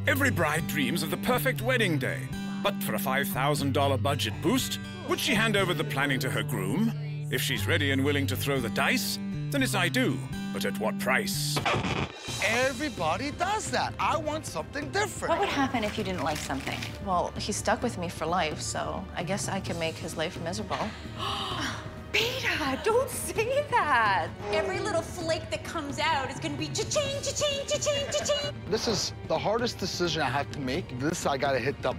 Every bride dreams of the perfect wedding day. But for a $5,000 budget boost, would she hand over the planning to her groom? If she's ready and willing to throw the dice, then it's I do. But at what price? Everybody does that. I want something different. What would happen if you didn't like something? Well, he's stuck with me for life, so I guess I can make his life miserable. Beata, don't say that. Every little flake that comes out is gonna be cha-ching, cha-ching, cha-ching, cha-ching. This is the hardest decision I have to make. This, I gotta hit the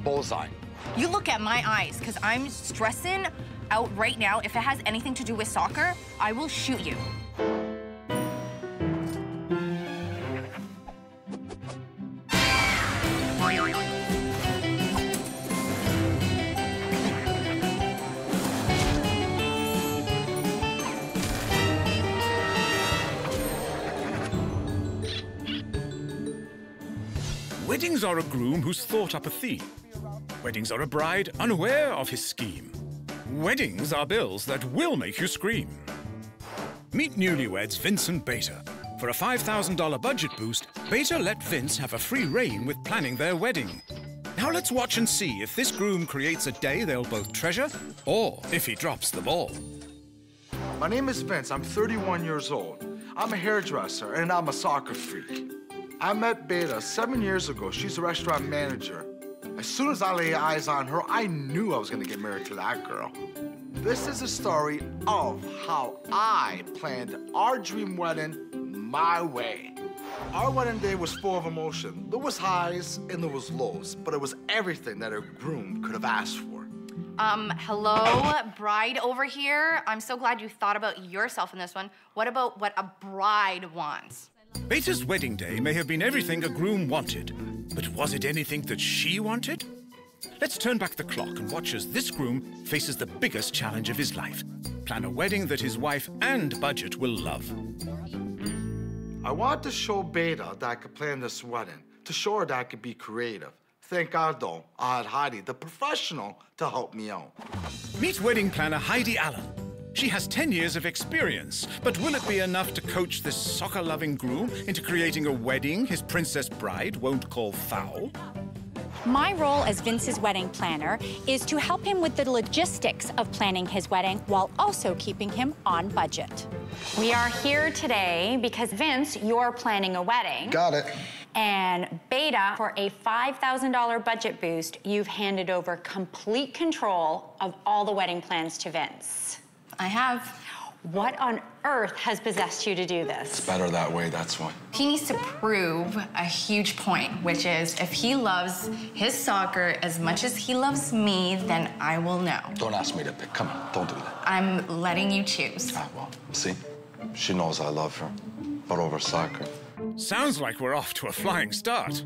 bullseye. You look at my eyes, because I'm stressing out right now. If it has anything to do with soccer, I will shoot you. Weddings are a groom who's thought up a theme. Weddings are a bride unaware of his scheme. Weddings are bills that will make you scream. Meet newlyweds Vince and Beata. For a $5,000 budget boost, Beata let Vince have a free rein with planning their wedding. Now let's watch and see if this groom creates a day they'll both treasure, or if he drops the ball. My name is Vince. I'm 31 years old. I'm a hairdresser, and I'm a soccer freak. I met Beata 7 years ago. She's a restaurant manager. As soon as I laid eyes on her, I knew I was gonna get married to that girl. This is a story of how I planned our dream wedding my way. Our wedding day was full of emotion. There was highs and there was lows, but it was everything that a groom could have asked for. Hello, bride over here. I'm so glad you thought about yourself in this one. What about what a bride wants? Beata's wedding day may have been everything a groom wanted, but was it anything that she wanted? Let's turn back the clock and watch as this groom faces the biggest challenge of his life. Plan a wedding that his wife and budget will love. I wanted to show Beata that I could plan this wedding, to show her that I could be creative. Thank God, though, I had Heidi, the professional, to help me out. Meet wedding planner Heidi Allen. She has 10 years of experience, but will it be enough to coach this soccer-loving groom into creating a wedding his princess bride won't call foul? My role as Vince's wedding planner is to help him with the logistics of planning his wedding while also keeping him on budget. We are here today because, Vince, you're planning a wedding. Got it. And Beata, for a $5,000 budget boost, you've handed over complete control of all the wedding plans to Vince. I have. What on earth has possessed you to do this? It's better that way, that's why. He needs to prove a huge point, which is if he loves his soccer as much as he loves me, then I will know. Don't ask me to pick. Come on, don't do that. I'm letting you choose. Ah, well, see? She knows I love her, but over soccer. Sounds like we're off to a flying start.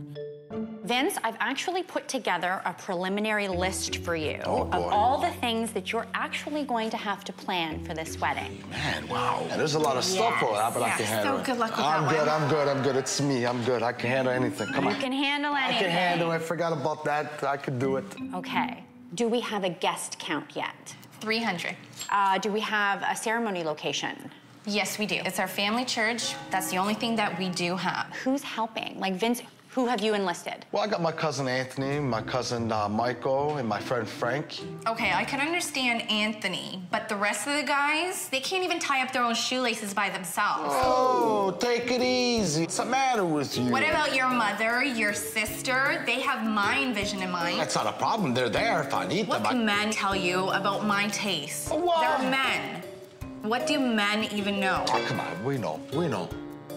Vince, I've actually put together a preliminary list for you of all the things that you're actually going to have to plan for this wedding. Man, wow. And there's a lot of stuff for that, but I can handle it. So good luck with that one. I'm good. It's me. I'm good. I can handle anything. Come on. You can handle anything. I can handle it. Forgot about that. I could do it. Okay. Do we have a guest count yet? 300. Do we have a ceremony location? Yes, we do. It's our family church. That's the only thing that we do have. Who's helping? Like, Vince, who have you enlisted? Well, I got my cousin Anthony, my cousin Michael, and my friend Frank. Okay, I can understand Anthony, but the rest of the guys, they can't even tie up their own shoelaces by themselves. Oh, take it easy. What's the matter with you? What about your mother, your sister? They have my vision in mind. That's not a problem. They're there if I need them. What can men tell you about my taste? What? They're men. What do men even know? Oh, come on, we know.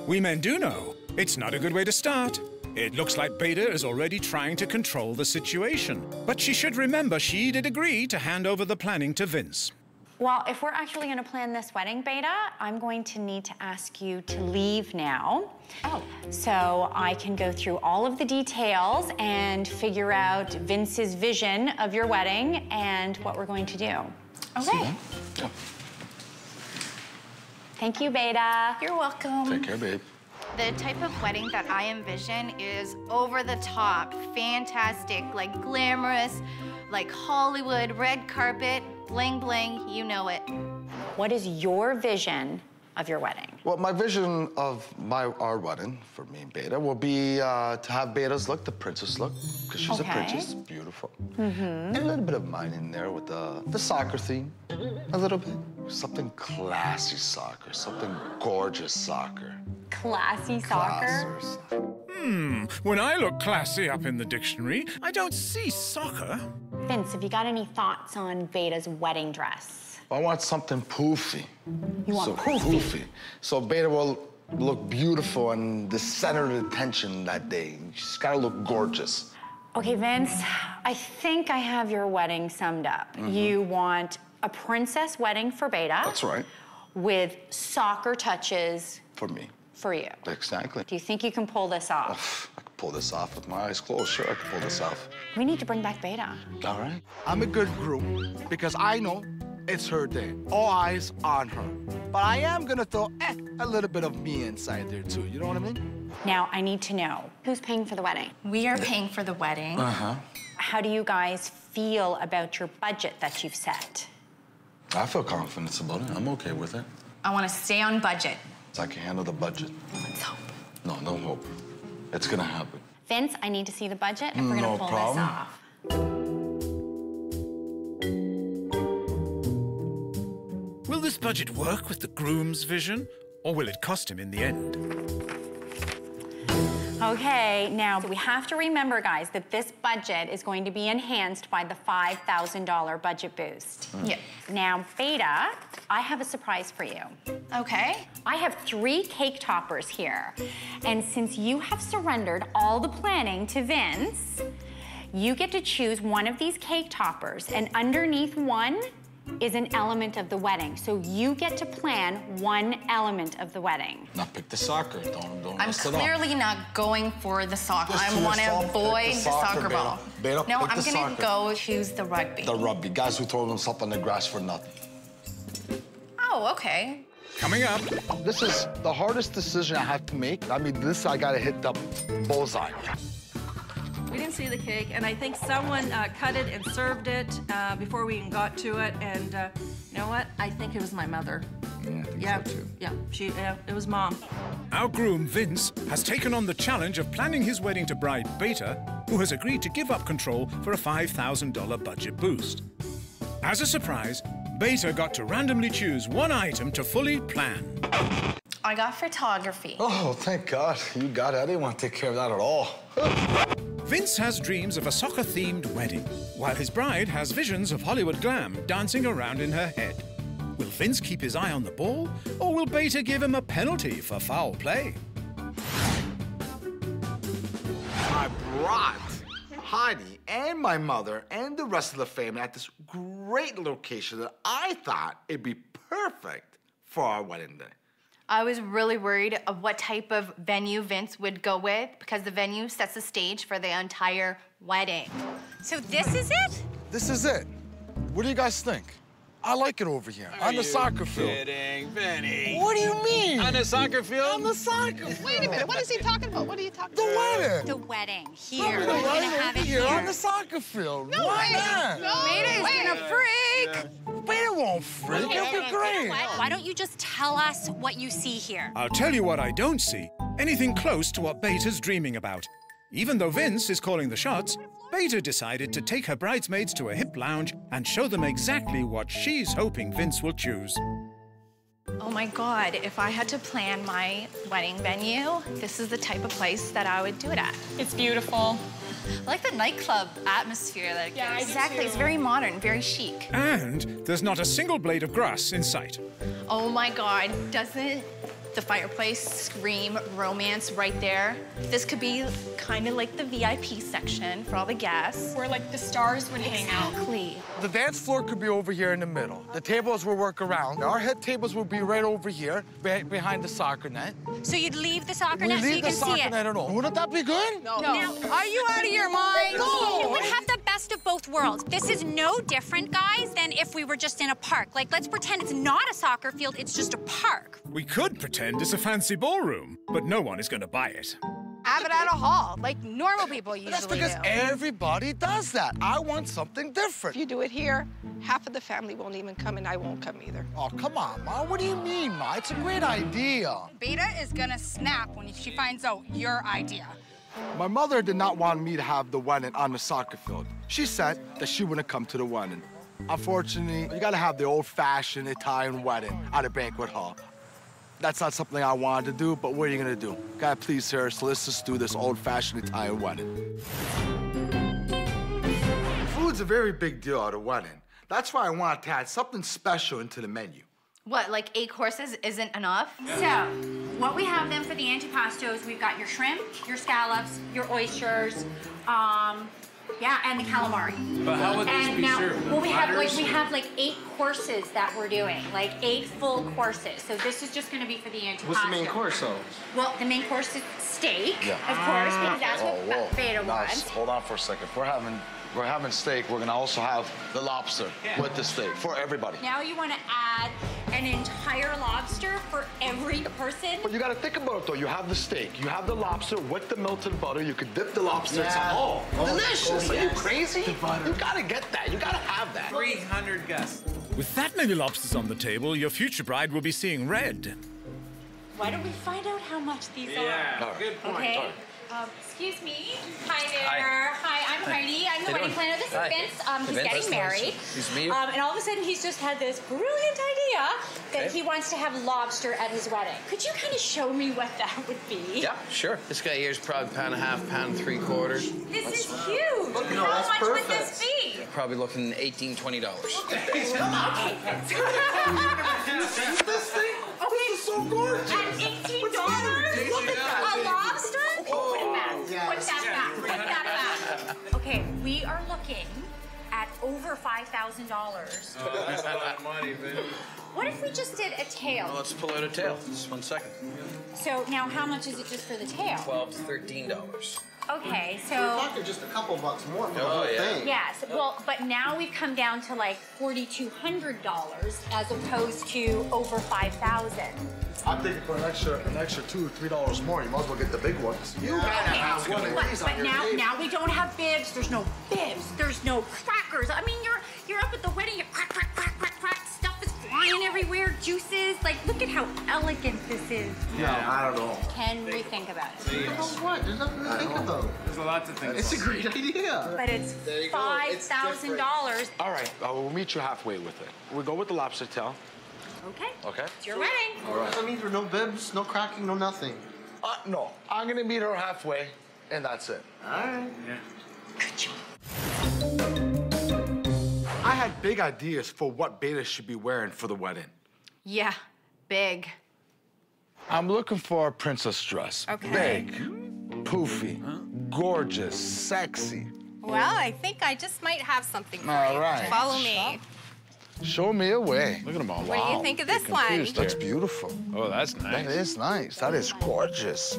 We men do know. It's not a good way to start. It looks like Beata is already trying to control the situation. But she should remember she did agree to hand over the planning to Vince. Well, if we're actually going to plan this wedding, Beata, I'm going to need to ask you to leave now. Oh. So I can go through all of the details and figure out Vince's vision of your wedding and what we're going to do. Okay. Yeah. Thank you, Beata. You're welcome. Take care, babe. The type of wedding that I envision is over the top, fantastic, like glamorous, like Hollywood, red carpet, bling bling, you know it. What is your vision of your wedding? Well, my vision of our wedding, for me and Beata, will be to have Beata's look, the princess look, because she's a princess, beautiful. And a little bit of mine in there with the soccer theme, a little bit. Something classy soccer, something gorgeous soccer. Classy soccer? When I look classy up in the dictionary, I don't see soccer. Vince, have you got any thoughts on Beata's wedding dress? I want something poofy. You want poofy. So Beata will look beautiful and the center of attention that day. She's gotta look gorgeous. Okay, Vince, I think I have your wedding summed up. You want a princess wedding for Beata. That's right. With soccer touches. For me. For you. Exactly. Do you think you can pull this off? I could pull this off with my eyes closed. Sure, I could pull this off. We need to bring back Beata. All right. I'm a good groom because I know it's her day. All eyes on her. But I am gonna throw a little bit of me inside there too, you know what I mean? Now, I need to know, who's paying for the wedding? We are paying for the wedding. How do you guys feel about your budget that you've set? I feel confident about it. I'm okay with it. I want to stay on budget. I can handle the budget. Let's hope. No, don't hope. It's gonna happen. Vince, I need to see the budget if we're gonna pull this off. Will this budget work with the groom's vision, or will it cost him in the end? Okay, now we have to remember, guys, that this budget is going to be enhanced by the $5,000 budget boost. Yeah. Now, Beata, I have a surprise for you. Okay. I have 3 cake toppers here. And since you have surrendered all the planning to Vince, you get to choose one of these cake toppers, and underneath one is an element of the wedding. So you get to plan one element of the wedding. Now pick the soccer. Don't I'm mess it up. clearly not going for the soccer. Just to I want to yourself, avoid pick the the soccer, soccer ball. Beata. No, Pick I'm the going soccer. to go choose the rugby. The rugby. Guys who throw themselves on the grass for nothing. Oh, okay. Coming up, This is the hardest decision I have to make. I mean, this I gotta hit the bullseye. We didn't see the cake, and I think someone cut it and served it before we even got to it. And you know what? I think it was my mother. Yeah, I think so too. Yeah, it was Mom. our groom Vince has taken on the challenge of planning his wedding to bride Beata, who has agreed to give up control for a $5,000 budget boost. As a surprise, Beata got to randomly choose one item to fully plan. I got photography. Oh, thank God. You got it. I didn't want to take care of that at all. Vince has dreams of a soccer-themed wedding, while his bride has visions of Hollywood glam dancing around in her head. Will Vince keep his eye on the ball, or will Beata give him a penalty for foul play? I brought Heidi and my mother and the rest of the family at this great location that I thought it'd be perfect for our wedding day. I was really worried of what type of venue Vince would go with because the venue sets the stage for the entire wedding. So this is it? This is it. What do you guys think? I like it over here, on the soccer field. Kidding, Vinny. What do you mean? On the soccer field? On the soccer field. Wait a minute, what is he talking about? What are you talking about? The wedding. The wedding, I'm here. gonna We're run gonna have over it here here. on the soccer field. No Why way. not? No Beta is way. gonna freak. Beta won't freak. It'll be great. Why don't you just tell us what you see here? I'll tell you what I don't see. Anything close to what Beata's dreaming about. Even though Vince is calling the shots, Beata decided to take her bridesmaids to a hip lounge and show them exactly what she's hoping Vince will choose. Oh my God, if I had to plan my wedding venue, this is the type of place that I would do it at. It's beautiful. I like the nightclub atmosphere that it gives. Exactly, it's very modern, very chic. And there's not a single blade of grass in sight. Oh my God, doesn't the fireplace scream romance right there? This could be kind of like the VIP section for all the guests. Where like the stars would hang out. Exactly. The dance floor could be over here in the middle. The tables will work around. Our head tables will be right over here, behind the soccer net. So you'd leave the soccer We net so you leave the can see soccer it? net at all. Wouldn't that be good? No. Now, Are you out of your mind? it would have the best of both worlds. This is no different, guys, than if we were just in a park. Like, let's pretend it's not a soccer field, it's just a park. We could pretend it's a fancy ballroom, but no one is going to buy it. have it at a hall, like normal people usually That's because do. everybody does that. I want something different. If you do it here, half of the family won't even come, and I won't come either. Oh, come on, Ma. What do you mean, Ma? It's a great idea. Beta is gonna snap when she finds out your idea. My mother did not want me to have the wedding on the soccer field. She said that she wouldn't come to the wedding. Unfortunately, you gotta have the old-fashioned Italian wedding at a banquet hall. That's not something I wanted to do, but what are you gonna do? Gotta please her, so let's just do this old-fashioned Italian wedding. Food's a very big deal at a wedding. That's why I wanted to add something special into the menu. What, like 8 courses isn't enough? So, what we have then for the antipastos, we've got your shrimp, your scallops, your oysters, yeah, and the calamari. But how would this be served? Well, we have like 8 courses that we're doing, like 8 full courses. So this is just going to be for the antipasto. What's the main course, though? Well, the main course is steak, Yeah. of course, because that's what Beta Now, wants. hold on for a second. If we're having steak, we're gonna also have the lobster with the steak for everybody. Now you want to add an entire lobster for every person. But you gotta think about it though. You have the steak, you have the lobster with the melted butter. You could dip the lobster in some. Delicious! Are you crazy? You gotta get that. You gotta have that. 300 guests. With that many lobsters on the table, your future bride will be seeing red. Why don't we find out how much these Yeah, are? good point. Okay. Excuse me. Hi there. Hi, I'm Heidi. I'm the wedding planner. This is Vince. He's getting married. Nice to meet you. And all of a sudden, he's just had this brilliant idea that he wants to have lobster at his wedding. Could you kind of show me what that would be? Yeah, sure. This guy here is probably £1.50, £1.75. This is huge. How much would this be? Probably looking $18, $20. Okay. This thing? Okay. This is so gorgeous. At $18? Look at that. A lobster? Put it back. Put that back. Put that back. Okay, we are looking at over $5,000. Oh, that's a lot of money, man. What if we just did a tail? Well, let's pull out a tail. Just 1 second. So now how much is it just for the tail? $12 to $13. Okay, so... We're talking just a couple bucks more for the whole thing. Yes, well, but now we've come down to like $4,200 as opposed to over $5,000. I'm thinking for an extra $2 or $3 more, you might as well get the big ones. You gotta have one of these on But your now table. we don't have bibs. There's no bibs. There's no crackers. I mean, you're up at the wedding. You're crack, crack, crack, crack, crack. Stuff is flying everywhere. Juices. Like, look at how elegant this is. Yeah, I don't know. Can we think about it? What? There's nothing to think about. There's a lot to think about. It's a great idea. But it's $5,000. All right, we'll meet you halfway with it. We go with the lobster tail. Okay. Okay. It's your wedding. All right. That means there are no bibs, no cracking, no nothing. No, I'm gonna meet her halfway, and that's it. All right. I had big ideas for what Beta should be wearing for the wedding. Yeah, big. I'm looking for a princess dress. Okay. Big, poofy, gorgeous, sexy. Well, I think I just might have something for All you. right. Follow me. Show me a way. Look at them all. What do you think of this one? That's beautiful. Oh, that's nice. That is nice. That is gorgeous.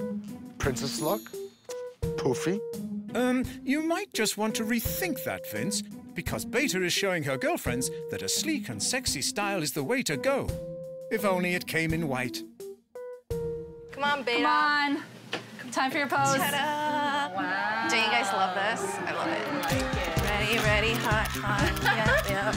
Princess look, poofy. You might just want to rethink that, Vince, because Beta is showing her girlfriends that a sleek and sexy style is the way to go. If only it came in white. Come on, Beta. Come on. Time for your pose. Ta-da! Wow. Don't you guys love this? I love it. Ready, hot, hot. Yep.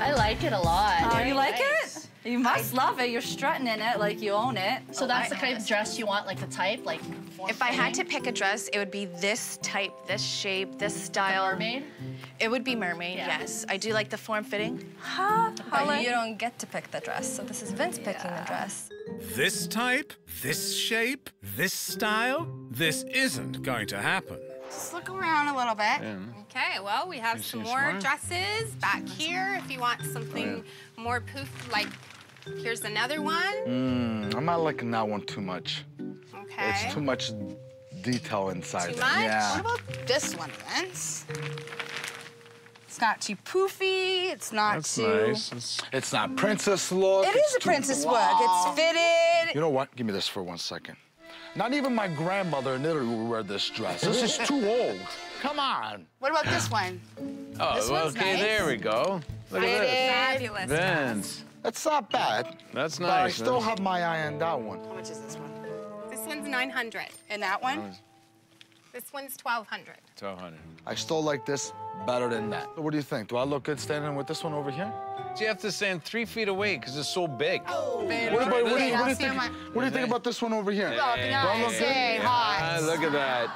I like it a lot. Oh, you like it? You must love it. You're strutting in it like you own it. So that's the kind of dress you want, like the type, like If I had to pick a dress, it would be this type, this shape, this style. mermaid? It would be mermaid, yes. I do like the form-fitting. But you don't get to pick the dress, so this is Vince picking the dress. This type, this shape, this style, this isn't going to happen. Just look around a little bit. Okay, well, we have some more dresses back here if you want something more poof, like, here's another one. I'm not liking that one too much. Okay. It's too much detail inside. Too much? Yeah. What about this one, Vince? It's not too poofy. It's not That's too... nice. It's not princess look. It it's is a too princess look. blah. It's fitted. You know what? Give me this for 1 second. Not even my grandmother in Italy would wear this dress. This is too old. Come on. What about this one? Oh, This well, one's okay, nice. there we go. Look at this. Fabulous. Vince. That's not bad. That's But I nice. still Vince. have my eye on that one. How much is this one? This one's 900. And that one? This one's $1,200. 1,200. I still like this better than that. What do you think? Do I look good standing with this one over here? So you have to stand 3 feet away because it's so big. What do you think about this one over here? Look nice, say hot. Look at that.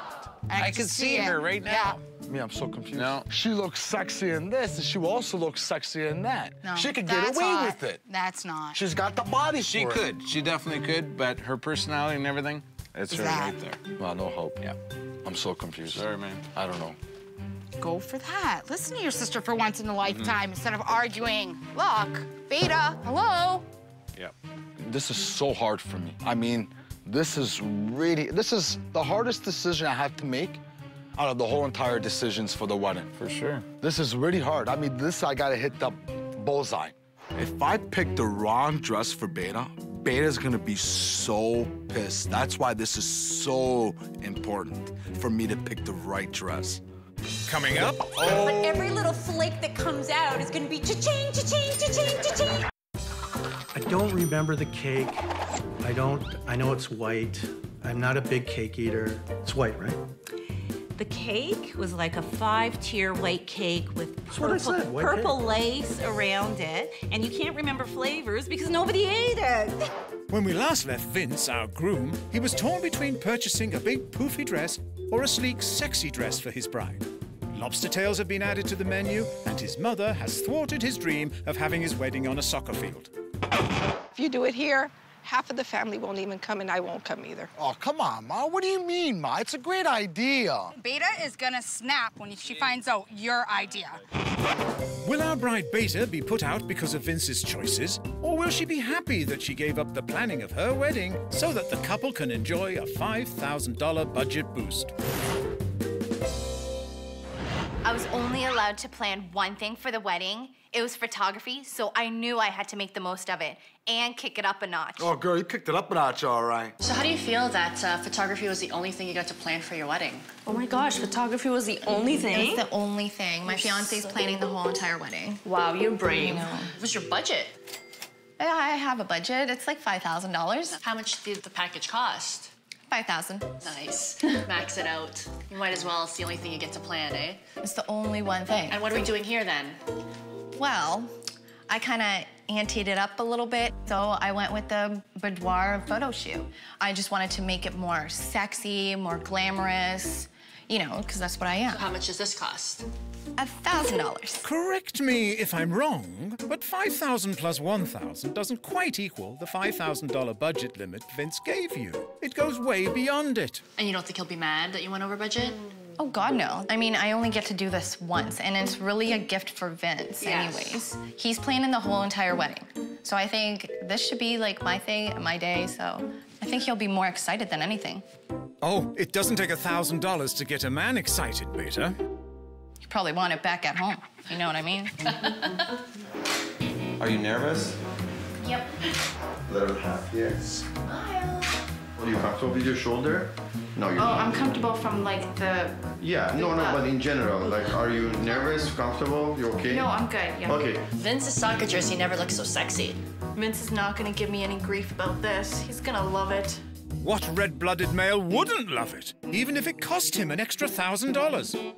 I can see her right now. Me, I'm so confused. No. She looks sexy in this, and she also looks sexy in that. No, she could get away hot. with it. That's not. She's got the body for She it. could. She definitely could, but her personality and everything, it's her right there. Well, no hope. Yeah. I'm so confused. Sorry, man. I don't know. Go for that. Listen to your sister for once in a lifetime instead of arguing. Look, Beata, hello? Yeah. This is so hard for me. I mean, this is the hardest decision I have to make out of the whole entire decisions for the wedding. For sure. This is really hard. I mean, I gotta hit the bullseye. If I pick the wrong dress for Beata, Beata's gonna be so pissed. That's why this is so important for me to pick the right dress. Coming up. But every little flake that comes out is gonna be cha-ching, cha-ching, cha-ching, cha-ching. I don't remember the cake. I know it's white. I'm not a big cake eater. It's white, right? The cake was like a 5-tier white cake with what I said, white purple lace around it. And you can't remember flavors because nobody ate it. When we last left Vince, our groom, he was torn between purchasing a big poofy dress or a sleek, sexy dress for his bride. Lobster tails have been added to the menu, and his mother has thwarted his dream of having his wedding on a soccer field. If you do it here, half of the family won't even come, and I won't come either. Oh, come on, Ma. What do you mean, Ma? It's a great idea. Beata is gonna snap when she finds out your idea. Will our bride Beata be put out because of Vince's choices, or will she be happy that she gave up the planning of her wedding so that the couple can enjoy a $5,000 budget boost? I was only allowed to plan one thing for the wedding. It was photography, so I knew I had to make the most of it and kick it up a notch. Oh, girl, you kicked it up a notch, all right. So how do you feel that photography was the only thing you got to plan for your wedding? Oh my gosh, photography was the only thing? It was the only thing. My fiance's planning the whole entire wedding. Wow, you're brave. What was your budget? I have a budget. It's like $5,000. How much did the package cost? $5,000. Nice. Max it out. You might as well. It's the only thing you get to plan, eh? It's the only one thing. And what are we doing here then? Well, I kind of anteed it up a little bit, so I went with the boudoir photo shoot. I just wanted to make it more sexy, more glamorous, you know, because that's what I am. So how much does this cost? $1,000. Correct me if I'm wrong, but $5,000 plus $1,000 doesn't quite equal the $5,000 budget limit Vince gave you. It goes way beyond it. And you don't think he'll be mad that you went over budget? Oh, God, no. I mean, I only get to do this once, and it's really a gift for Vince anyways. He's planning the whole entire wedding. So I think this should be like my thing, my day, so I think he'll be more excited than anything. Oh, it doesn't take $1,000 to get a man excited, Beata. You probably want it back at home. You know what I mean? Are you nervous? Yep. Little half here. Smile. Are you comfortable with your shoulder? No, you're Oh, not. I'm comfortable from like the... Yeah, no, but in general, like, are you nervous, comfortable, you okay? No, I'm good, yeah. Okay. Vince's soccer jersey never looked so sexy. Vince is not gonna give me any grief about this. He's gonna love it. What red-blooded male wouldn't love it, even if it cost him an extra $1,000?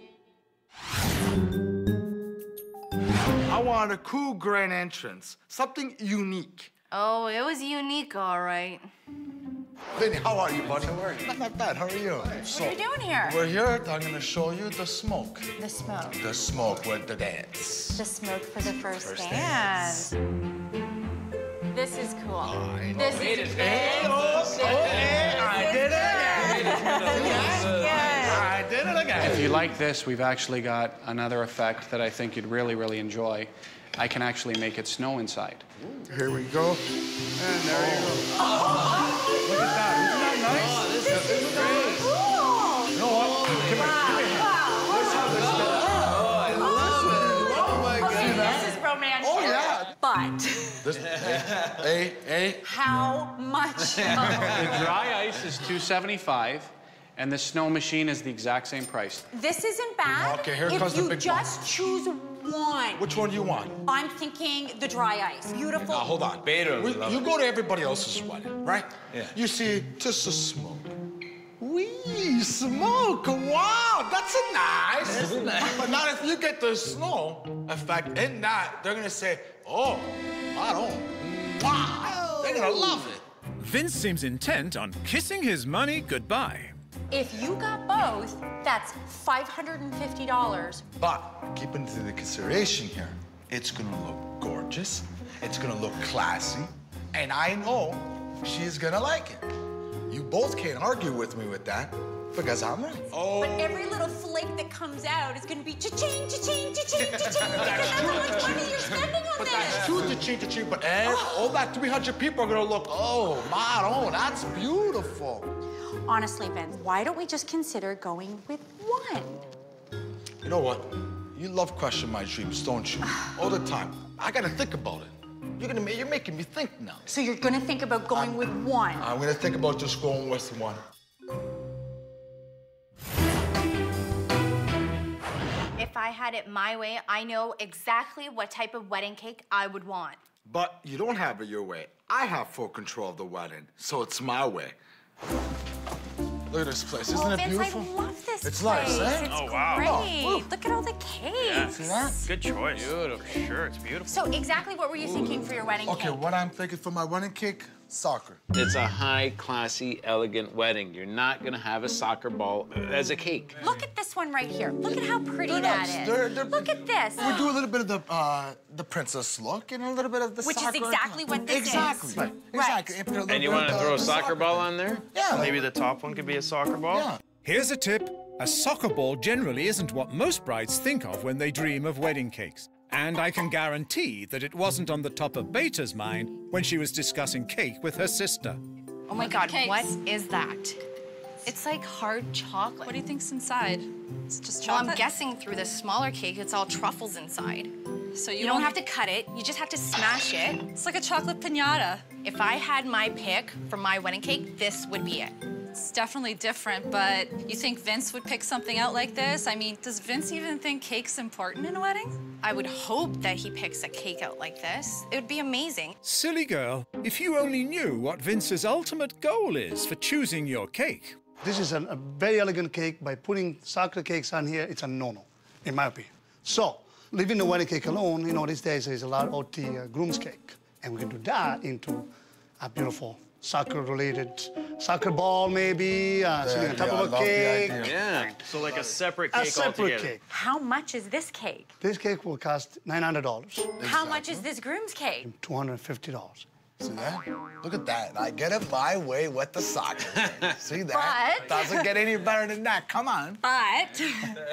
I want a cool grand entrance, something unique. Oh, it was unique, all right. Vinny, how are you, buddy? How are you? Not bad. How are you? What are you doing here? We're here. I'm gonna show you the smoke. The smoke. The smoke with the dance. The smoke for the first dance. This is cool. This is I did it again. I did it again. If you like this, we've actually got another effect that I think you'd really, really enjoy. I can actually make it snow inside. Here we go. And there you go. Look at that. Isn't that nice? Oh, this is great. Cool. You know what? Come here. Let's have this. Oh, I love it. Oh, my God. This is romantic. Oh, yeah. But This, hey. how much? The dry ice is $275, and the snow machine is the exact same price. This isn't bad. Okay, here comes the big If you just choose one. Which one do you want? I'm thinking the dry ice. Beautiful. Now, hold on. You go to everybody else's wedding, right? Yeah. You see just the smoke. Wee, smoke. Wow, that's a nice. But not if you get the snow effect in that. They're gonna say, oh, I don't. Wow, they're gonna love it. Vince seems intent on kissing his money goodbye. If you got both, that's $550. But keep into the consideration here, it's gonna look gorgeous, it's gonna look classy, and I know she's gonna like it. You both can't argue with me with that because I'm right. Oh. But every little flake that comes out is gonna be cha-ching, cha-ching, cha-ching, cha-ching, because that's how much money you're spending on But this. that's true, cha-ching, but all that 300 people are gonna look, oh, Maron, that's beautiful. Honestly, Vince, why don't we just consider going with one? You know what? You love crushing my dreams, don't you? All the time. I gotta think about it. You're making me think now. So you're gonna think about going with one? I'm gonna think about just going with one. If I had it my way, I know exactly what type of wedding cake I would want. But you don't have it your way. I have full control of the wedding, so it's my way. Look at this place, isn't it beautiful? Vince, I love this It's place. nice, eh? It's Oh, wow. great. Oh, look at all the cakes. Yeah. See that? Good choice. Beautiful. Sure, it's beautiful. So exactly what were you thinking for your wedding Okay, cake? what I'm thinking for my wedding cake, soccer. It's a high, classy, elegant wedding. You're not gonna have a soccer ball as a cake. Look at this one right here. Look at how pretty They're that nice. is. They're- Look at this. We do a little bit of the princess look and a little bit of the Which is soccer. exactly what this exactly. is. Right. Exactly. And put a little And you bit want to of throw a the soccer ball on there? Yeah. Maybe the top one could be a soccer ball? Yeah. Here's a tip. A soccer ball generally isn't what most brides think of when they dream of wedding cakes. And I can guarantee that it wasn't on the top of Beata's mind when she was discussing cake with her sister. Oh my God, Cakes. what is that? It's like hard chocolate. What do you think's inside? It's just Well, chocolate? I'm guessing through this smaller cake, it's all truffles inside. So You don't have to cut it, you just have to smash it. It's like a chocolate piñata. If I had my pick for my wedding cake, this would be it. It's definitely different, but you think Vince would pick something out like this? I mean, does Vince even think cake's important in a wedding? I would hope that he picks a cake out like this. It would be amazing. Silly girl, if you only knew what Vince's ultimate goal is for choosing your cake. This is a very elegant cake. By putting soccer cakes on here, it's a no-no, in my opinion. So, leaving the wedding cake alone, you know, these days there's a lot of groom's cake. And we can do that into a beautiful soccer-related soccer ball, maybe, sitting on top of a cake. Yeah. So like a separate cake A separate altogether. cake. How much is this cake? This cake will cost $900, How much is this groom's cake? $250. See that? Look at that. I get it my way with the soccer. See that? But- Doesn't get any better than that. Come on. But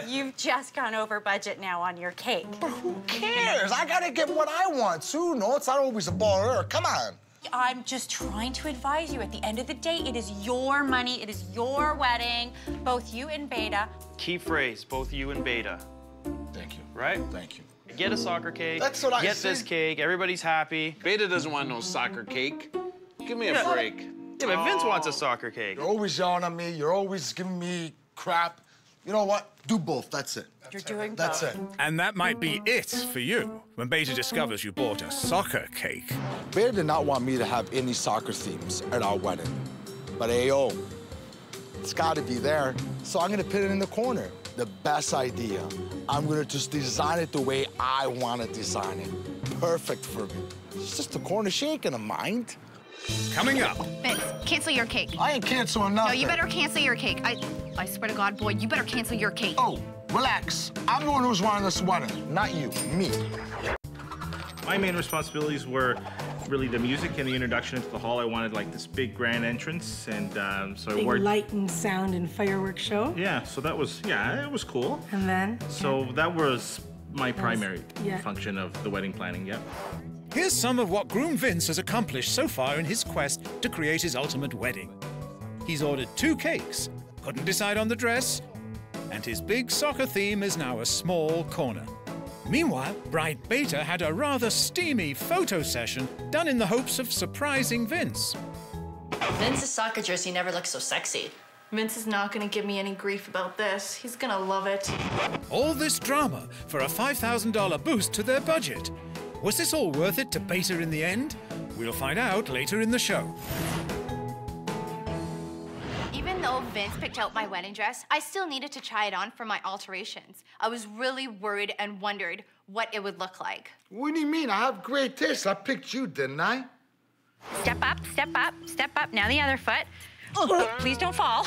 you've just gone over budget now on your cake. Who cares? I gotta get what I want too. No, it's not always a baller. Come on. I'm just trying to advise you. At the end of the day, it is your money. It is your wedding. Both you and Beata. Key phrase, both you and Beata. Thank you. Right? Thank you. Get a soccer cake. That's what I Get see. this cake. Everybody's happy. Beata doesn't want no soccer cake. Give me a Yeah. break. Yeah, but Vince wants a soccer cake. You're always yelling at me. You're always giving me crap. You know what? Do both. That's it. You're doing That's both. it. And that might be it for you when Beata discovers you bought a soccer cake. Beata did not want me to have any soccer themes at our wedding. But ayo, it's gotta be there. So I'm gonna put it in the corner. The best idea. I'm gonna just design it the way I wanna design it. Perfect for me. It's just a corner. She ain't gonna mind. Coming up. Vince, cancel your cake. I ain't canceling nothing. No, you better cancel your cake. I swear to God, boy, you better cancel your cake. Oh, relax. I'm the one who's running this wedding, not you, me. My main responsibilities were really the music and the introduction into the hall. I wanted like this big grand entrance, and so I Big worked. light and sound and fireworks show. Yeah, so that was, yeah, it was cool. And then? So that was my primary yeah. function of the wedding planning, yeah. Here's some of what Groom Vince has accomplished so far in his quest to create his ultimate wedding. He's ordered 2 cakes, couldn't decide on the dress, and his big soccer theme is now a small corner. Meanwhile, bride Beata had a rather steamy photo session done in the hopes of surprising Vince. Vince's soccer jersey never looked so sexy. Vince is not gonna give me any grief about this. He's gonna love it. All this drama for a $5,000 boost to their budget. Was this all worth it to Beata in the end? We'll find out later in the show. Even though Vince picked out my wedding dress, I still needed to try it on for my alterations. I was really worried and wondered what it would look like. What do you mean? I have great taste. I picked you, didn't I? Step up, step up, step up. Now the other foot. Oh, please don't fall.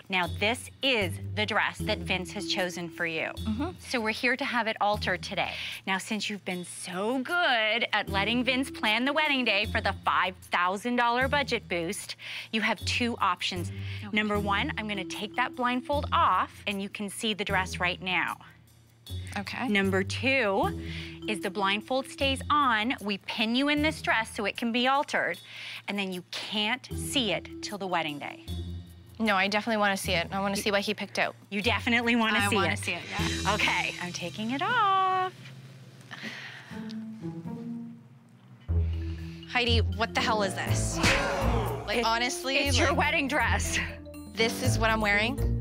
Now this is the dress that Vince has chosen for you. So we're here to have it altered today. Now, since you've been so good at letting Vince plan the wedding day for the $5,000 budget boost, you have two options. Number one, I'm gonna take that blindfold off and you can see the dress right now. Okay. Number two is the blindfold stays on, we pin you in this dress so it can be altered, and then you can't see it till the wedding day. No, I definitely want to see it. I want to see what he picked out. You definitely want to see it? I want to see it, yeah. Okay, I'm taking it off. Heidi, what the hell is this? Like, honestly, it's your wedding dress. This is what I'm wearing?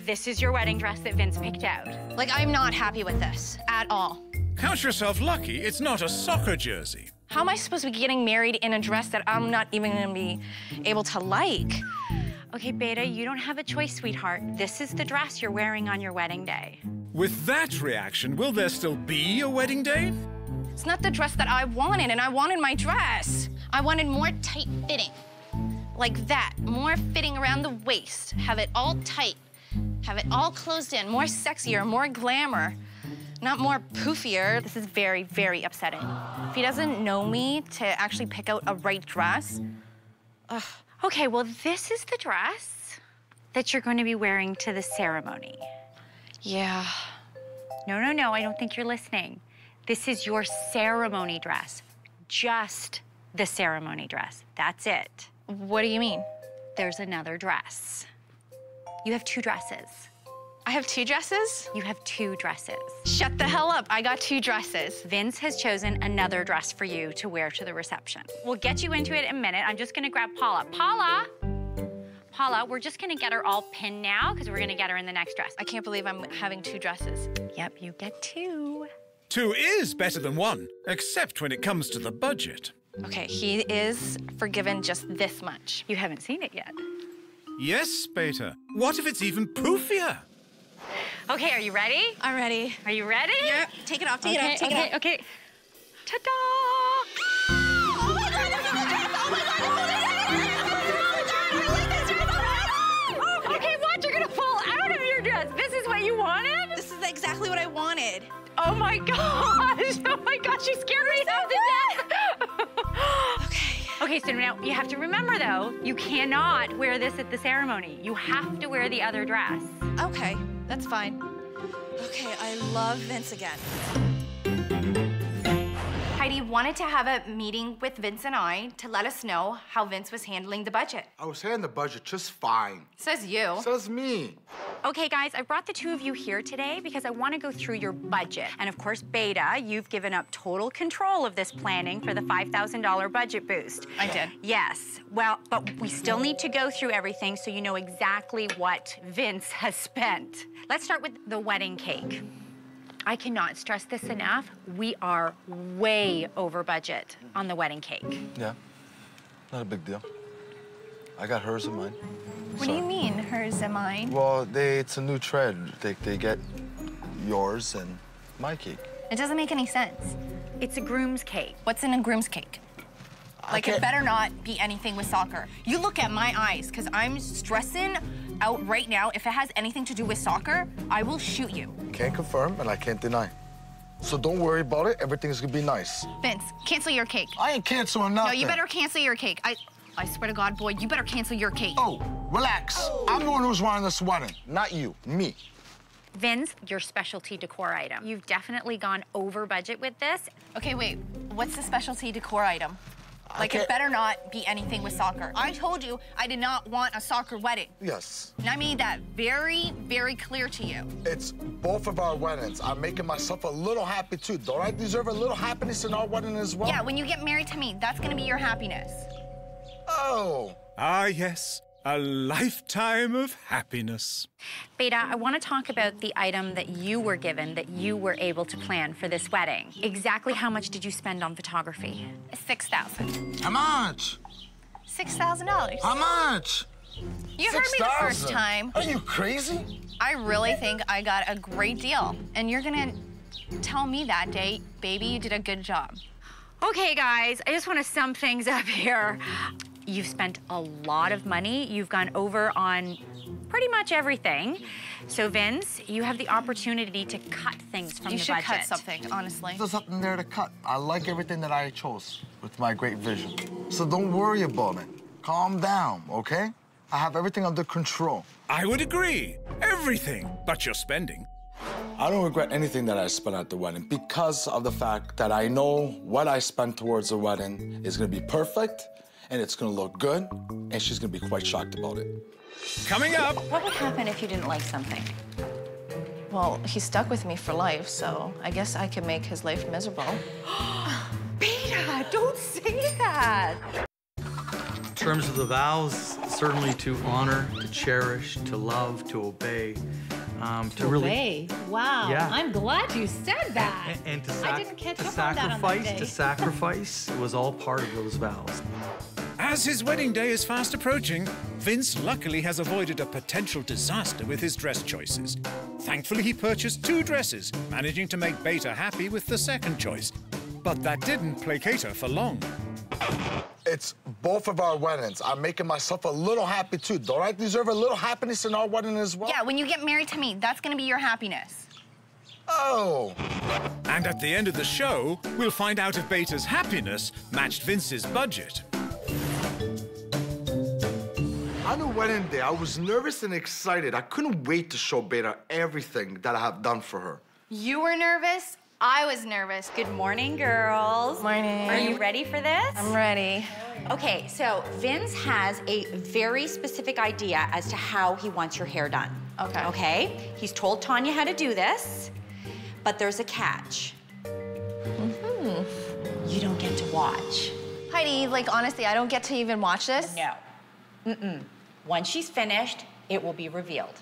This is your wedding dress that Vince picked out. Like, I'm not happy with this at all. Count yourself lucky it's not a soccer jersey. How am I supposed to be getting married in a dress that I'm not even gonna be able to like? Okay, Beata, you don't have a choice, sweetheart. This is the dress you're wearing on your wedding day. With that reaction, will there still be a wedding day? It's not the dress that I wanted, and I wanted my dress. I wanted more tight fitting. Like that, more fitting around the waist. Have it all tight. Have it all closed in, more sexier, more glamour, not more poofier. This is very, very upsetting. If he doesn't know me to actually pick out a right dress, ugh. Okay, well, this is the dress that you're going to be wearing to the ceremony. Yeah. No, no, no, I don't think you're listening. This is your ceremony dress. Just the ceremony dress. That's it. What do you mean? There's another dress. You have two dresses. I have two dresses? You have two dresses. Shut the hell up. I got two dresses. Vince has chosen another dress for you to wear to the reception. We'll get you into it in a minute. I'm just gonna grab Paula. Paula, we're just gonna get her all pinned now because we're gonna get her in the next dress. I can't believe I'm having two dresses. Yep, you get two. Two is better than one, except when it comes to the budget. Okay, he is forgiven just this much. You haven't seen it yet. Yes, Beata. What if it's even poofier? Okay, are you ready? I'm ready. Are you ready? Yep. Take it off, take it off, take it off. Okay. Ta-da! Oh my God, this is the dress! Oh my God, Okay, watch, you're gonna fall out of your dress. This is what you wanted? This is exactly what I wanted. Oh my gosh! Oh my gosh, you scared me half to death! Okay, so now you have to remember though, you cannot wear this at the ceremony. You have to wear the other dress. Okay, that's fine. Okay, I love Vince again. Heidi wanted to have a meeting with Vince and I to let us know how Vince was handling the budget. I was handling the budget just fine. Says you. Says me. Okay, guys, I brought the two of you here today because I want to go through your budget. And of course, Beata, you've given up total control of this planning for the $5,000 budget boost. I did. Yes. Well, but we still need to go through everything so you know exactly what Vince has spent. Let's start with the wedding cake. I cannot stress this enough. We are way over budget on the wedding cake. Yeah, not a big deal. I got hers and mine. What do you mean, hers and mine? Well, it's a new trend. They get yours and my cake. It doesn't make any sense. It's a groom's cake. What's in a groom's cake? Like, it better not be anything with soccer. You look at my eyes, because I'm stressing out right now. If it has anything to do with soccer, I will shoot you. Can't confirm, and I can't deny. So don't worry about it. Everything's gonna be nice. Vince, cancel your cake. I ain't canceling nothing. No, you better cancel your cake. I swear to God, boy, you better cancel your cake. Oh, relax. Oh. I'm the one who's wanting this wedding, not you, me. Vince, your specialty decor item. You've definitely gone over budget with this. Okay, wait, what's the specialty decor item? Like, it better not be anything with soccer. I told you I did not want a soccer wedding. Yes. And I made that very, very clear to you. It's both of our weddings. I'm making myself a little happy, too. Don't I deserve a little happiness in our wedding as well? Yeah, when you get married to me, that's gonna be your happiness. Oh. Ah, yes. A lifetime of happiness. Beata, I want to talk about the item that you were given, that you were able to plan for this wedding. Exactly how much did you spend on photography? $6,000. How much? $6,000. How much? You heard me the first time. Are you crazy? I really think I got a great deal. And you're gonna tell me that day, baby, you did a good job. Okay, guys, I just want to sum things up here. You've spent a lot of money. You've gone over on pretty much everything. So, Vince, you have the opportunity to cut things from the budget. You should cut something, honestly. There's something there to cut. I like everything that I chose with my great vision. So don't worry about it. Calm down, okay? I have everything under control. I would agree. Everything but your spending. I don't regret anything that I spent at the wedding because of the fact that I know what I spent towards the wedding is gonna be perfect and it's gonna look good and she's gonna be quite shocked about it. Coming up. What would happen if you didn't like something? Well, he's stuck with me for life, so I guess I can make his life miserable. Beata, don't say that. In terms of the vows, certainly to honor, to cherish, to love, to obey, to really... Obey? Wow, Yeah. I'm glad you said that. And I didn't catch up on that on that day. To sacrifice was all part of those vows. As his wedding day is fast approaching, Vince luckily has avoided a potential disaster with his dress choices. Thankfully, he purchased 2 dresses, managing to make Beata happy with the second choice. But that didn't placate her for long. It's both of our weddings. I'm making myself a little happy, too. Don't I deserve a little happiness in our wedding as well? Yeah, when you get married to me, that's gonna be your happiness. Oh. And at the end of the show, we'll find out if Beata's happiness matched Vince's budget. On the wedding day, I was nervous and excited. I couldn't wait to show Beata everything that I have done for her. You were nervous, I was nervous. Good morning, girls. Morning. Are you ready for this? I'm ready. Okay, so Vince has a very specific idea as to how he wants your hair done. Okay. Okay? He's told Tanya how to do this, but there's a catch. You don't get to watch. Heidi, like, honestly, I don't get to even watch this? No. Once she's finished, it will be revealed.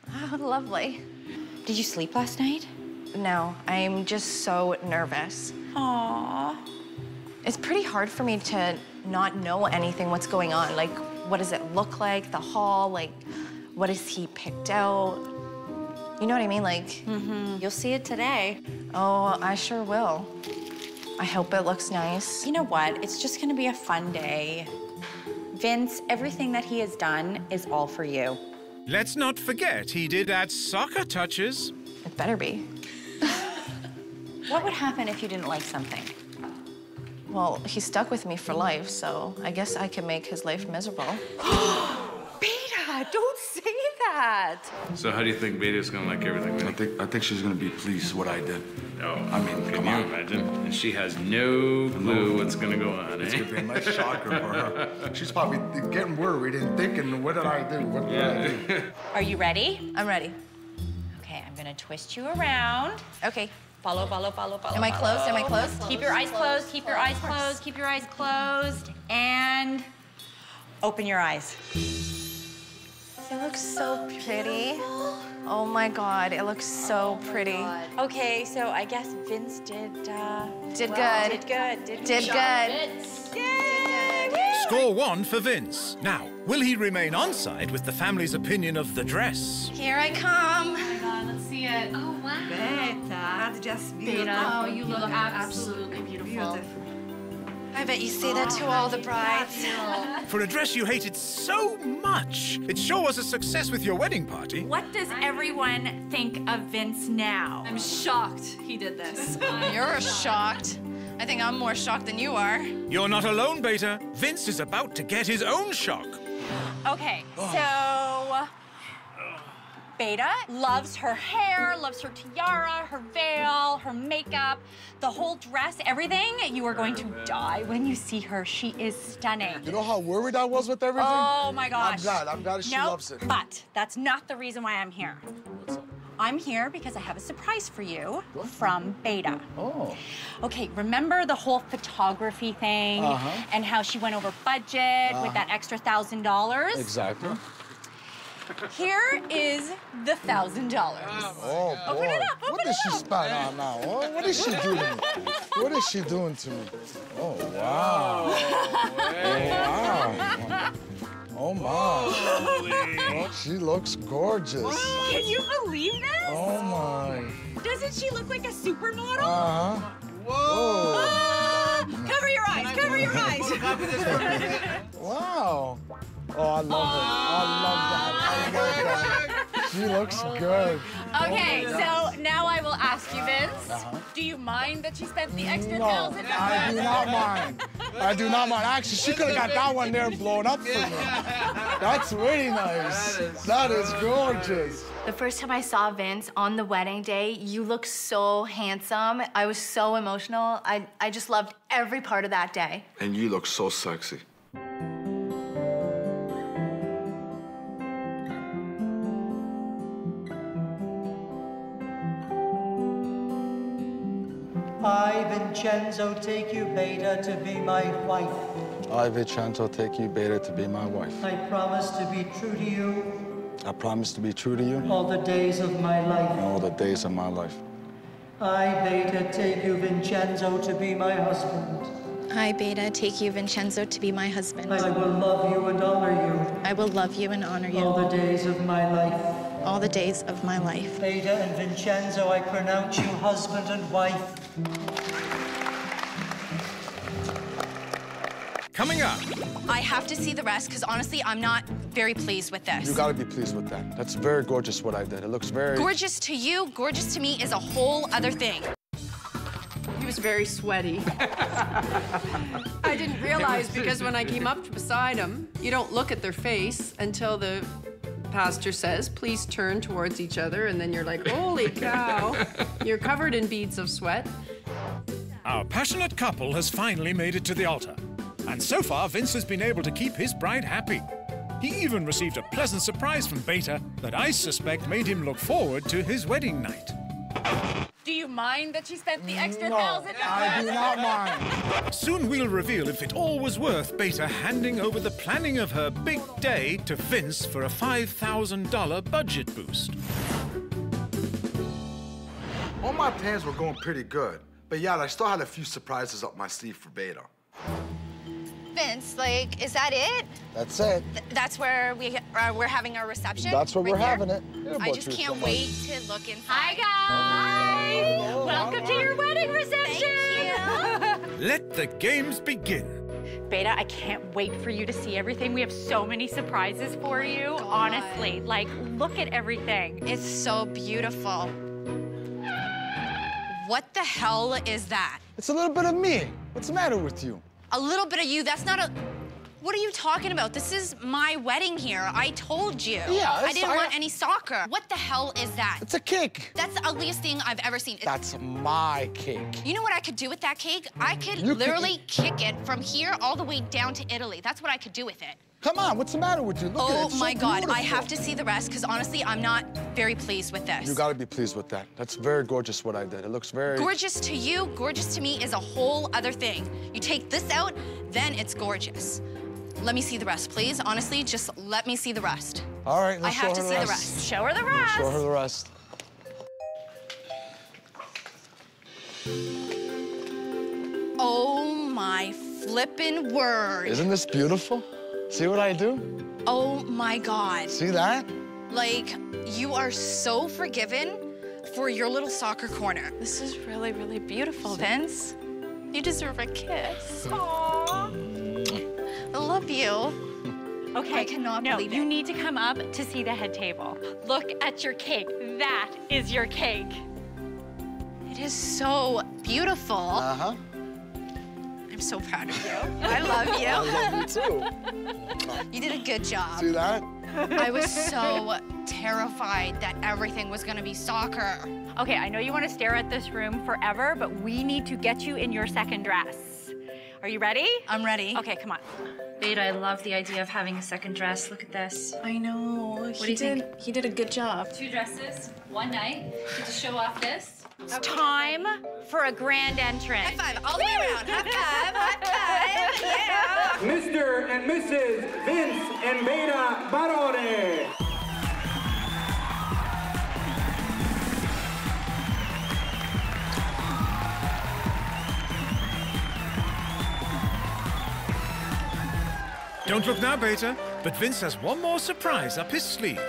Oh, lovely. Did you sleep last night? No, I'm just so nervous. Aww. It's pretty hard for me to not know anything what's going on. Like, what does it look like, the hall? Like, what has he picked out? You know what I mean? Like... You'll see it today. Oh, I sure will. I hope it looks nice. You know what? It's just gonna be a fun day. Vince, everything that he has done is all for you. Let's not forget he did add soccer touches. It better be. What would happen if you didn't like something? Well, he's stuck with me for life, so I guess I can make his life miserable. Beata, don't say that. So how do you think Beata's gonna like everything? I think she's gonna be pleased with what I did. Oh, I mean, can come you on. imagine? And she has no clue what's gonna go on, It's eh? gonna be a nice shocker for her. She's probably getting worried and thinking, what did I do? What did I do? Are you ready? I'm ready. Okay, I'm gonna twist you around. Okay. Follow, follow, follow, follow. Am I closed? Am I closed? Keep your eyes closed, keep your eyes closed, keep your eyes closed, and open your eyes. It looks so pretty. Oh my God, it looks so pretty. Okay, so I guess Vince did good. Did good. Did good. Score 1 for Vince. Now, will he remain on side with the family's opinion of the dress? Here I come. Oh my God, let's see it. Oh, wow. Beata. That's just beautiful. Oh, you look absolutely beautiful. I bet you say that to all the brides. For a dress you hated so much, it sure was a success with your wedding party. What does everyone think of Vince now? I'm shocked he did this. You're shocked. I think I'm more shocked than you are. You're not alone, Beata. Vince is about to get his own shock. Okay, so Beata loves her hair, loves her tiara, her veil, her makeup, the whole dress, everything. You are going to die when you see her. She is stunning. You know how worried I was with everything? Oh my gosh. I'm glad she loves it. But that's not the reason why I'm here. I'm here because I have a surprise for you from Beata. Oh. Okay, remember the whole photography thing and how she went over budget with that extra $1,000? Exactly. Here is the $1,000. Oh, boy. Open it up, What did she spend on now? What did she do to me? What is she doing to me? Oh, wow. Oh, wow. Oh, my. She looks gorgeous. Can you believe this? Oh, my. Doesn't she look like a supermodel? Uh-huh. Whoa! Ah, cover your eyes, cover your eyes. Wow. Oh, I love it. I love that. She looks good. Okay, so now I will ask you, Vince. Do you mind that she spent the extra $1,000? I do not mind. I do not mind. Actually, she could have got that one there blown up for me. That's really nice. That is gorgeous. The first time I saw Vince on the wedding day, you looked so handsome. I was so emotional. I just loved every part of that day. And you look so sexy. I, Vincenzo, take you, Beata, to be my wife. I, Vincenzo, take you, Beata, to be my wife. I promise to be true to you I promise to be true to you all the days of my life. all the days of my life. I, Beata, take you, Vincenzo, to be my husband. I, Beata, take you, Vincenzo, to be my husband. I will love you and honor you I will love you and honor you all the days of my life. all the days of my life. Beata and Vincenzo, I pronounce you husband and wife. Coming up. I have to see the rest, because honestly, I'm not very pleased with this. You gotta be pleased with that. That's very gorgeous what I did. It looks very... Gorgeous to you, gorgeous to me is a whole other thing. He was very sweaty. I didn't realize because when I came up beside him, you don't look at their face until the pastor says, please turn towards each other, and then you're like, holy cow. You're covered in beads of sweat. Our passionate couple has finally made it to the altar. And so far, Vince has been able to keep his bride happy. He even received a pleasant surprise from Beata that I suspect made him look forward to his wedding night. Do you mind that she spent the extra $1,000? I do not mind. Soon we'll reveal if it all was worth Beata handing over the planning of her big day to Vince for a $5,000 budget boost. All my plans were going pretty good, but yeah, I still had a few surprises up my sleeve for Beata. Vince, like, is that it? That's it. That's where we're having our reception? That's where right we're there? having it. I just can't wait to look inside. Hi, guys! Welcome to your wedding reception! Thank you. Let the games begin. Beata, I can't wait for you to see everything. We have so many surprises for you. Honestly, like, look at everything. It's so beautiful. What the hell is that? It's a little bit of me. What's the matter with you? A little bit of you, that's not a... What are you talking about? This is my wedding here. I told you. Yeah, I didn't want any soccer. What the hell is that? It's a cake. That's the ugliest thing I've ever seen. That's my cake. You know what I could do with that cake? I could literally kick it from here all the way down to Italy. That's what I could do with it. Come on, what's the matter with you? Look at it. It's so my God, beautiful. I have to see the rest, because honestly, I'm not very pleased with this. You gotta be pleased with that. That's very gorgeous what I did. It looks very... Gorgeous to you, gorgeous to me is a whole other thing. You take this out, then it's gorgeous. Let me see the rest, please. Honestly, just let me see the rest. All right, I let's have show to her see the rest. Show her the rest. Show her the rest. Oh my flippin' word. Isn't this beautiful? See what I do? Oh my God. See that? Like, you are so forgiven for your little soccer corner. This is really, really beautiful, Vince. You deserve a kiss. Aww. I love you. Okay, I cannot believe it. You need to come up to see the head table. Look at your cake. That is your cake. It is so beautiful. Uh-huh. I'm so proud of you. I love you. I love you too. You did a good job. See that? I was so terrified that everything was gonna be soccer. Okay, I know you want to stare at this room forever, but we need to get you in your second dress. Are you ready? I'm ready. Okay, come on. Beata, I love the idea of having a second dress. Look at this. I know. What do you think? He did a good job. 2 dresses, 1 night. Get to show off this. It's time for a grand entrance. High five all the way around. High five, yeah. Mr. and Mrs. Vince and Beata Barone. Don't look now, Beata. But Vince has one more surprise up his sleeve.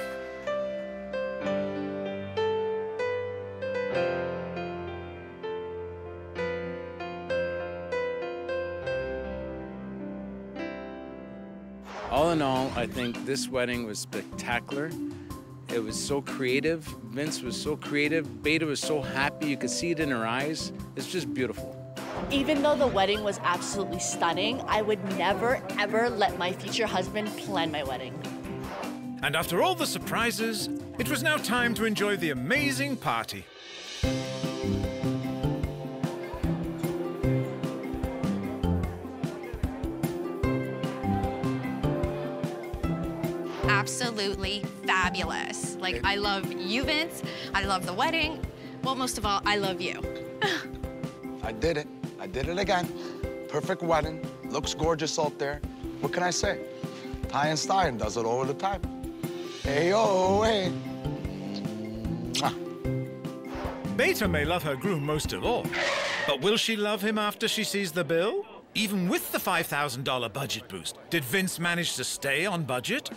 All in all, I think this wedding was spectacular. It was so creative. Vince was so creative. Beata was so happy. You could see it in her eyes. It's just beautiful. Even though the wedding was absolutely stunning, I would never, ever let my future husband plan my wedding. And after all the surprises, it was now time to enjoy the amazing party. Absolutely fabulous. Like, I love you, Vince. I love the wedding. Well, most of all, I love you. I did it. I did it again. Perfect wedding. Looks gorgeous out there. What can I say? Ty and Stein does it all the time. Hey, yo, hey. Beata may love her groom most of all, but will she love him after she sees the bill? Even with the $5,000 budget boost, did Vince manage to stay on budget?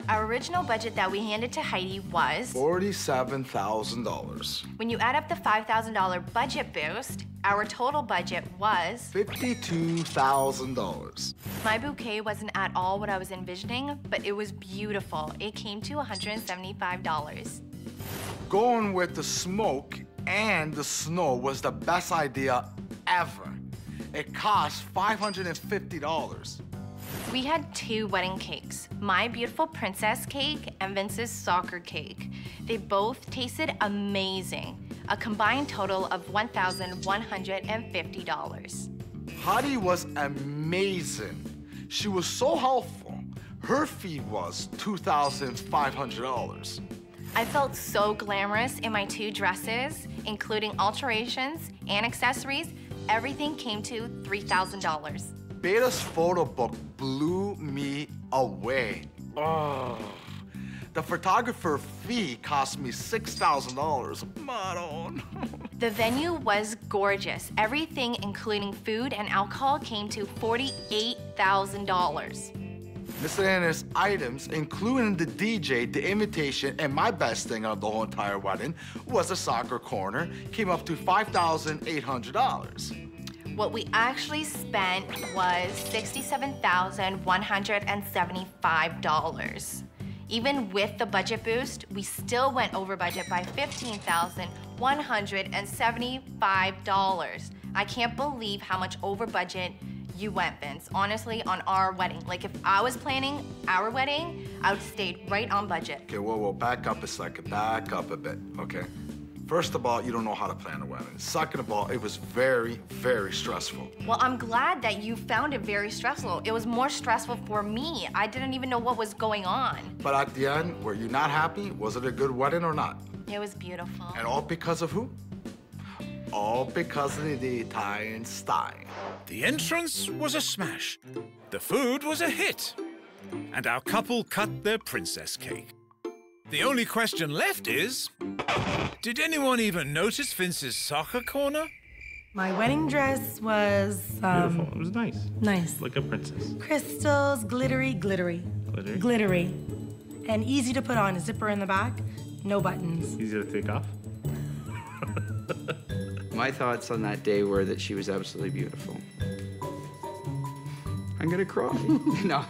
Our original budget that we handed to Heidi was $47,000. when you add up the $5,000 budget boost, our total budget was $52,000. My bouquet wasn't at all what I was envisioning, but it was beautiful. It came to $175. Going with the smoke and the snow was the best idea ever. It cost $550. We had 2 wedding cakes, my beautiful princess cake and Vince's soccer cake. They both tasted amazing, a combined total of $1,150. Heidi was amazing. She was so helpful. Her fee was $2,500. I felt so glamorous in my 2 dresses, including alterations and accessories. Everything came to $3,000. Beata's photo book blew me away. Oh. The photographer fee cost me $6,000. Maron. The venue was gorgeous. Everything, including food and alcohol, came to $48,000. Miscellaneous items, including the DJ, the invitation, and my best thing of the whole entire wedding was a soccer corner, came up to $5,800. What we actually spent was $67,175. Even with the budget boost, we still went over budget by $15,175. I can't believe how much over budget you went, Vince, honestly, on our wedding. Like, if I was planning our wedding, I would have stayed right on budget. Okay, whoa, back up a second, back up a bit, okay? First of all, you don't know how to plan a wedding. Second of all, it was very, very stressful. Well, I'm glad that you found it very stressful. It was more stressful for me. I didn't even know what was going on. But at the end, were you not happy? Was it a good wedding or not? It was beautiful. And all because of who? All because of the Ty and Stein. The entrance was a smash. The food was a hit. And our couple cut their princess cake. The only question left is, did anyone even notice Vince's soccer corner? My wedding dress was Beautiful. It was nice. Nice. Like a princess. Crystals, glittery. Glittery? And easy to put on. A zipper in the back, no buttons. Easy to take off? My thoughts on that day were that she was absolutely beautiful. I'm gonna cry. No.